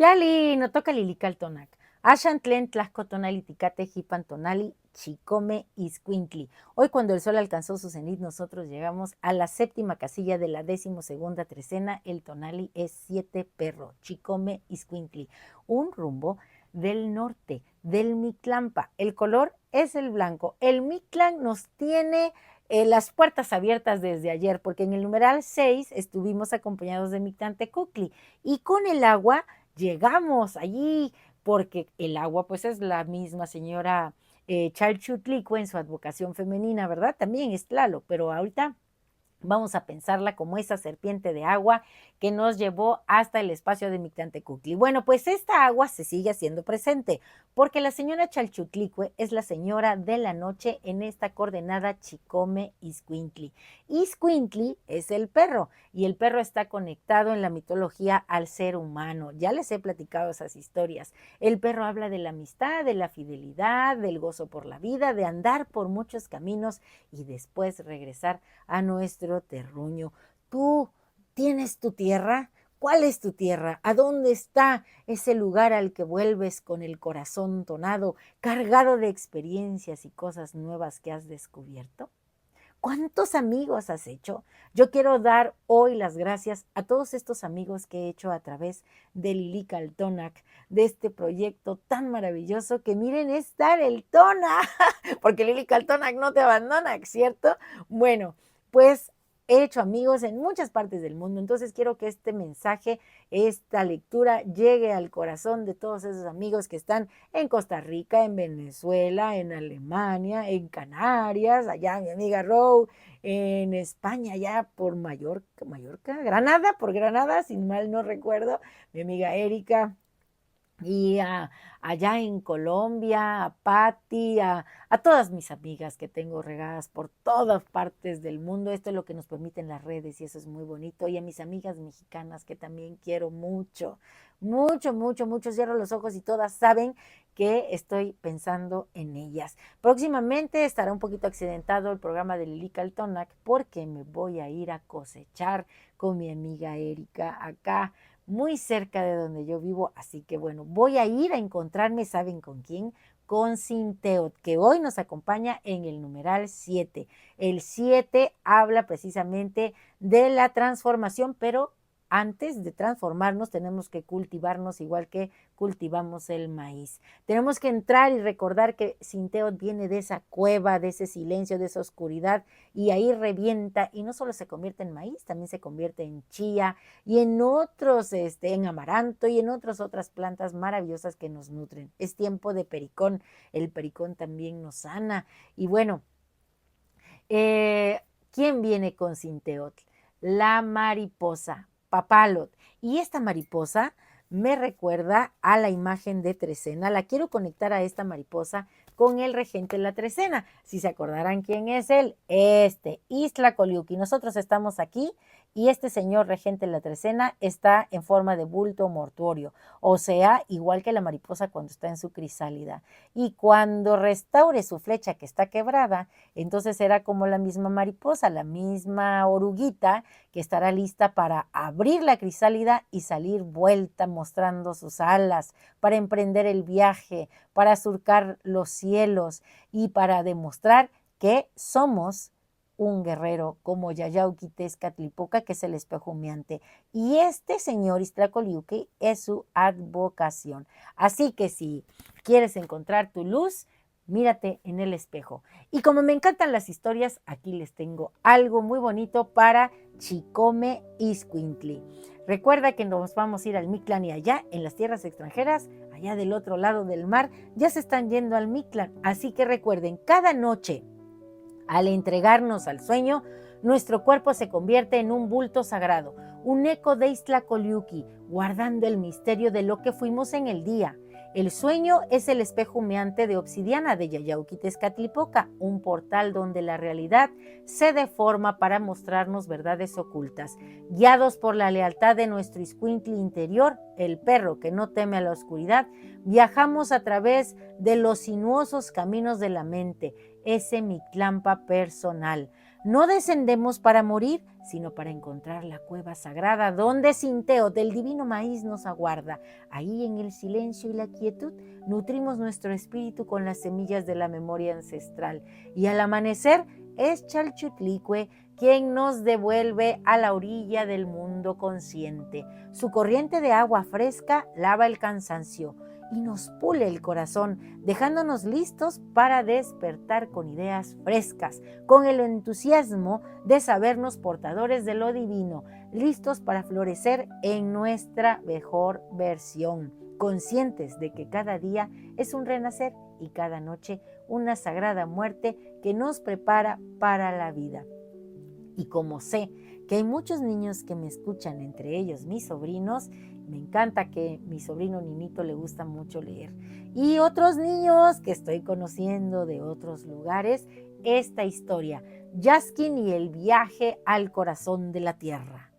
Yali, no toca Lilical Tonac. Ashantlen, Tlaxco Tonali, Ticate, Jipan Tonali, Chicome, Iscuintli. Hoy, cuando el sol alcanzó su cenit, nosotros llegamos a la séptima casilla de la 12ª trecena. El Tonali es 7 perro, Chicome, Iscuintli. Un rumbo del norte, del Mictlampa. El color es el blanco. El Mictlán nos tiene las puertas abiertas desde ayer, porque en el numeral 6 estuvimos acompañados de Mictlantecuhtli y con el agua llegamos allí, porque el agua pues es la misma señora Chalchutlico en su advocación femenina, ¿verdad? También es Tlaloc, pero ahorita vamos a pensarla como esa serpiente de agua que nos llevó hasta el espacio de Mictlantecuhtli. Bueno, pues esta agua se sigue haciendo presente, porque la señora Chalchutlicue es la señora de la noche en esta coordenada Chicome Iscuintli. Iscuintli es el perro, y el perro está conectado en la mitología al ser humano. Ya les he platicado esas historias. El perro habla de la amistad, de la fidelidad, del gozo por la vida, de andar por muchos caminos y después regresar a nuestro terruño. ¿Tú tienes tu tierra? ¿Cuál es tu tierra? ¿A dónde está ese lugar al que vuelves con el corazón tonado, cargado de experiencias y cosas nuevas que has descubierto? ¿Cuántos amigos has hecho? Yo quiero dar hoy las gracias a todos estos amigos que he hecho a través de Lilical Tonac, de este proyecto tan maravilloso que miren es dar el tona, porque Lilical Tonac no te abandona, ¿cierto? Bueno, pues he hecho amigos en muchas partes del mundo, entonces quiero que este mensaje, esta lectura llegue al corazón de todos esos amigos que están en Costa Rica, en Venezuela, en Alemania, en Canarias, allá mi amiga Row, en España, allá por Mallorca, Granada, por Granada, sin mal no recuerdo, mi amiga Erika, y allá en Colombia, a Patti, a todas mis amigas que tengo regadas por todas partes del mundo. Esto es lo que nos permiten las redes y eso es muy bonito. Y a mis amigas mexicanas que también quiero mucho, mucho, mucho, mucho. Cierro los ojos y todas saben que estoy pensando en ellas. Próximamente estará un poquito accidentado el programa de Lilical Tonac porque me voy a ir a cosechar con mi amiga Erika acá muy cerca de donde yo vivo, así que bueno, voy a ir a encontrarme, ¿saben con quién? Con Sinteot, que hoy nos acompaña en el numeral 7. El 7 habla precisamente de la transformación, pero antes de transformarnos tenemos que cultivarnos igual que cultivamos el maíz. Tenemos que entrar y recordar que Sinteot viene de esa cueva, de ese silencio, de esa oscuridad, y ahí revienta, y no solo se convierte en maíz, también se convierte en chía, y en otros, en amaranto y en otras plantas maravillosas que nos nutren. Es tiempo de pericón, el pericón también nos sana. Y bueno, ¿quién viene con Sinteotl? La mariposa, Papalot. Y esta mariposa me recuerda a la imagen de Trecena. La quiero conectar a esta mariposa con el regente de la Trecena. Si se acordarán quién es él, Iztlacoliuqui. Nosotros estamos aquí y este señor regente de la Trecena está en forma de bulto mortuorio, o sea, igual que la mariposa cuando está en su crisálida. Y cuando restaure su flecha que está quebrada, entonces será como la misma mariposa, la misma oruguita que estará lista para abrir la crisálida y salir vuelta mostrando sus alas, para emprender el viaje, para surcar los cielos y para demostrar que somos un guerrero como Yayauquitezcatlipoca, que es el espejo humeante. Y este señor Iztlacoliuqui es su advocación. Así que si quieres encontrar tu luz, mírate en el espejo. Y como me encantan las historias, aquí les tengo algo muy bonito para Chicome Iscuintli. Recuerda que nos vamos a ir al Mictlán y allá en las tierras extranjeras, allá del otro lado del mar, ya se están yendo al Mictlán. Así que recuerden, cada noche, al entregarnos al sueño, nuestro cuerpo se convierte en un bulto sagrado, un eco de Iztlacoliuqui, guardando el misterio de lo que fuimos en el día. El sueño es el espejo humeante de obsidiana de Yayauquitezcatlipoca, un portal donde la realidad se deforma para mostrarnos verdades ocultas. Guiados por la lealtad de nuestro iscuintli interior, el perro que no teme a la oscuridad, viajamos a través de los sinuosos caminos de la mente, ese Mictlampa personal. No descendemos para morir, sino para encontrar la cueva sagrada donde Sinteo del divino maíz nos aguarda. Ahí en el silencio y la quietud nutrimos nuestro espíritu con las semillas de la memoria ancestral. Y al amanecer es Chalchutlicue quien nos devuelve a la orilla del mundo consciente. Su corriente de agua fresca lava el cansancio y nos pule el corazón, dejándonos listos para despertar con ideas frescas, con el entusiasmo de sabernos portadores de lo divino, listos para florecer en nuestra mejor versión, conscientes de que cada día es un renacer y cada noche una sagrada muerte que nos prepara para la vida. Y como sé que hay muchos niños que me escuchan, entre ellos mis sobrinos, me encanta que mi sobrino Ninito le gusta mucho leer. Y otros niños que estoy conociendo de otros lugares, esta historia, Jaskin y el viaje al corazón de la tierra.